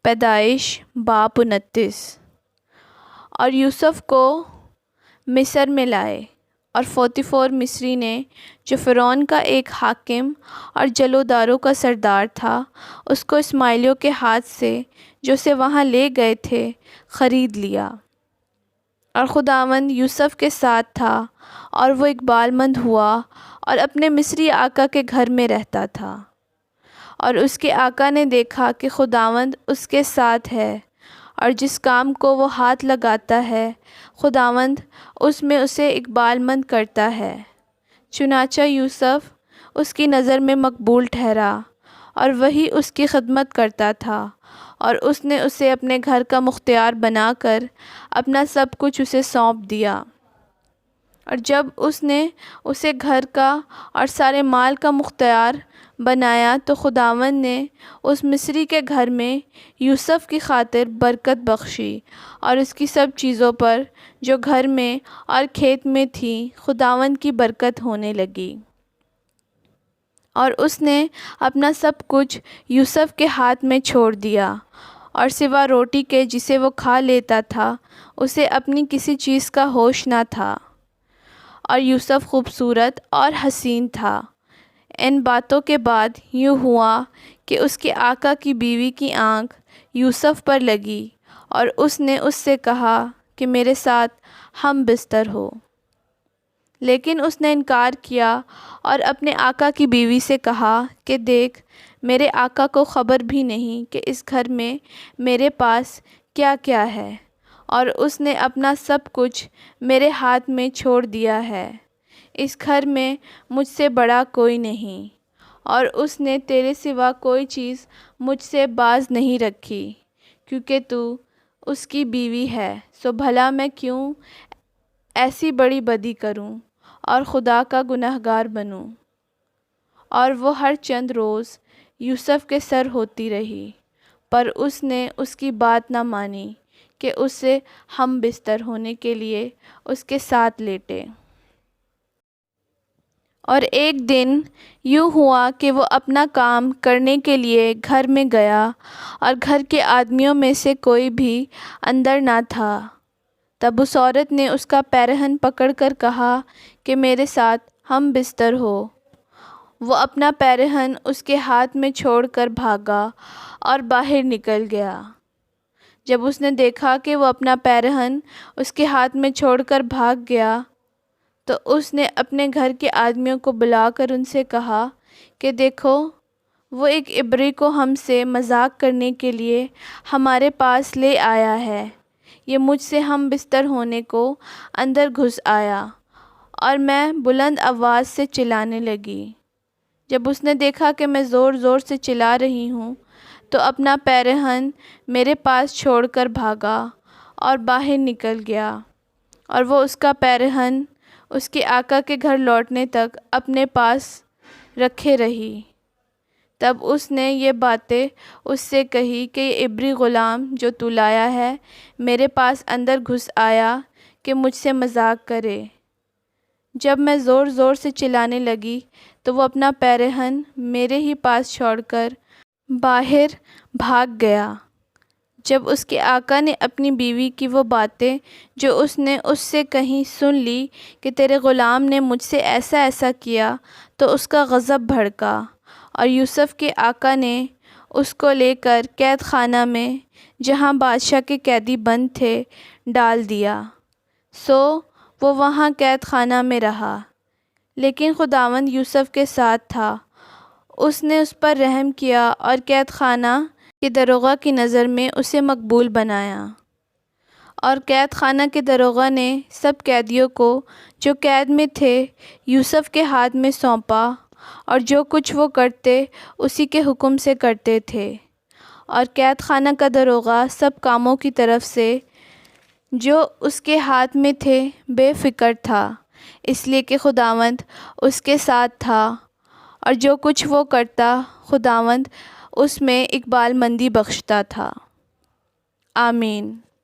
پیدائش باب 29۔ اور یوسف کو مصر میں لائے، اور پوطیفر مصری نے، جو فرعون کا ایک حاکم اور جلوداروں کا سردار تھا، اس کو اسماعیلیوں کے ہاتھ سے، جو اسے وہاں لے گئے تھے، خرید لیا۔ اور خداوند یوسف کے ساتھ تھا، اور وہ اقبال مند ہوا اور اپنے مصری آقا کے گھر میں رہتا تھا۔ اور اس کے آقا نے دیکھا کہ خداوند اس کے ساتھ ہے، اور جس کام کو وہ ہاتھ لگاتا ہے خداوند اس میں اسے اقبال مند کرتا ہے۔ چنانچہ یوسف اس کی نظر میں مقبول ٹھہرا، اور وہی اس کی خدمت کرتا تھا، اور اس نے اسے اپنے گھر کا مختار بنا کر اپنا سب کچھ اسے سونپ دیا۔ اور جب اس نے اسے گھر کا اور سارے مال کا مختار بنایا تو خداوند نے اس مصری کے گھر میں یوسف کی خاطر برکت بخشی، اور اس کی سب چیزوں پر جو گھر میں اور کھیت میں تھیں خداوند کی برکت ہونے لگی۔ اور اس نے اپنا سب کچھ یوسف کے ہاتھ میں چھوڑ دیا، اور سوا روٹی کے جسے وہ کھا لیتا تھا اسے اپنی کسی چیز کا ہوش نہ تھا۔ اور یوسف خوبصورت اور حسین تھا۔ ان باتوں کے بعد یوں ہوا کہ اس کے آقا کی بیوی کی آنکھ یوسف پر لگی، اور اس نے اس سے کہا کہ میرے ساتھ ہم بستر ہو۔ لیکن اس نے انکار کیا اور اپنے آقا کی بیوی سے کہا کہ دیکھ، میرے آقا کو خبر بھی نہیں کہ اس گھر میں میرے پاس کیا کیا ہے، اور اس نے اپنا سب کچھ میرے ہاتھ میں چھوڑ دیا ہے۔ اس گھر میں مجھ سے بڑا کوئی نہیں، اور اس نے تیرے سوا کوئی چیز مجھ سے باز نہیں رکھی، کیونکہ تو اس کی بیوی ہے، سو بھلا میں کیوں ایسی بڑی بدی کروں اور خدا کا گنہگار بنوں۔ اور وہ ہر چند روز یوسف کے سر ہوتی رہی، پر اس نے اس کی بات نہ مانی کہ اس سے ہم بستر ہونے کے لیے اس کے ساتھ لیٹے۔ اور ایک دن یوں ہوا کہ وہ اپنا کام کرنے کے لیے گھر میں گیا، اور گھر کے آدمیوں میں سے کوئی بھی اندر نہ تھا۔ تب اس عورت نے اس کا پیرہن پکڑ کر کہا کہ میرے ساتھ ہم بستر ہو۔ وہ اپنا پیرہن اس کے ہاتھ میں چھوڑ کر بھاگا اور باہر نکل گیا۔ جب اس نے دیکھا کہ وہ اپنا پیرہن اس کے ہاتھ میں چھوڑ کر بھاگ گیا تو اس نے اپنے گھر کے آدمیوں کو بلا کر ان سے کہا کہ دیکھو، وہ ایک عبری کو ہم سے مذاق کرنے کے لیے ہمارے پاس لے آیا ہے۔ یہ مجھ سے ہم بستر ہونے کو اندر گھس آیا، اور میں بلند آواز سے چلانے لگی۔ جب اس نے دیکھا کہ میں زور زور سے چلا رہی ہوں تو اپنا پیرہن میرے پاس چھوڑ کر بھاگا اور باہر نکل گیا، اور وہ اس کا پیرہن اس کے آقا کے گھر لوٹنے تک اپنے پاس رکھے رہی۔ تب اس نے یہ باتیں اس سے کہی کہ یہ عبری غلام جو تو لایا ہے میرے پاس اندر گھس آیا کہ مجھ سے مذاق کرے۔ جب میں زور زور سے چلانے لگی تو وہ اپنا پیرہن میرے ہی پاس چھوڑ کر باہر بھاگ گیا۔ جب اس کے آقا نے اپنی بیوی کی وہ باتیں جو اس نے اس سے کہیں سن لی کہ تیرے غلام نے مجھ سے ایسا ایسا کیا، تو اس کا غضب بھڑکا، اور یوسف کے آقا نے اس کو لے کر قید خانہ میں، جہاں بادشاہ کے قیدی بند تھے، ڈال دیا۔ سو وہ وہاں قید خانہ میں رہا۔ لیکن خداوند یوسف کے ساتھ تھا، اس نے اس پر رحم کیا اور قید خانہ کے داروغہ کی نظر میں اسے مقبول بنایا۔ اور قید خانہ کے داروغہ نے سب قیدیوں کو جو قید میں تھے یوسف کے ہاتھ میں سونپا، اور جو کچھ وہ کرتے اسی کے حکم سے کرتے تھے۔ اور قید خانہ کا داروغہ سب کاموں کی طرف سے جو اس کے ہاتھ میں تھے بے فکر تھا، اس لیے کہ خداوند اس کے ساتھ تھا، اور جو کچھ وہ کرتا خداوند اس میں اقبال مندی بخشتا تھا۔ آمین۔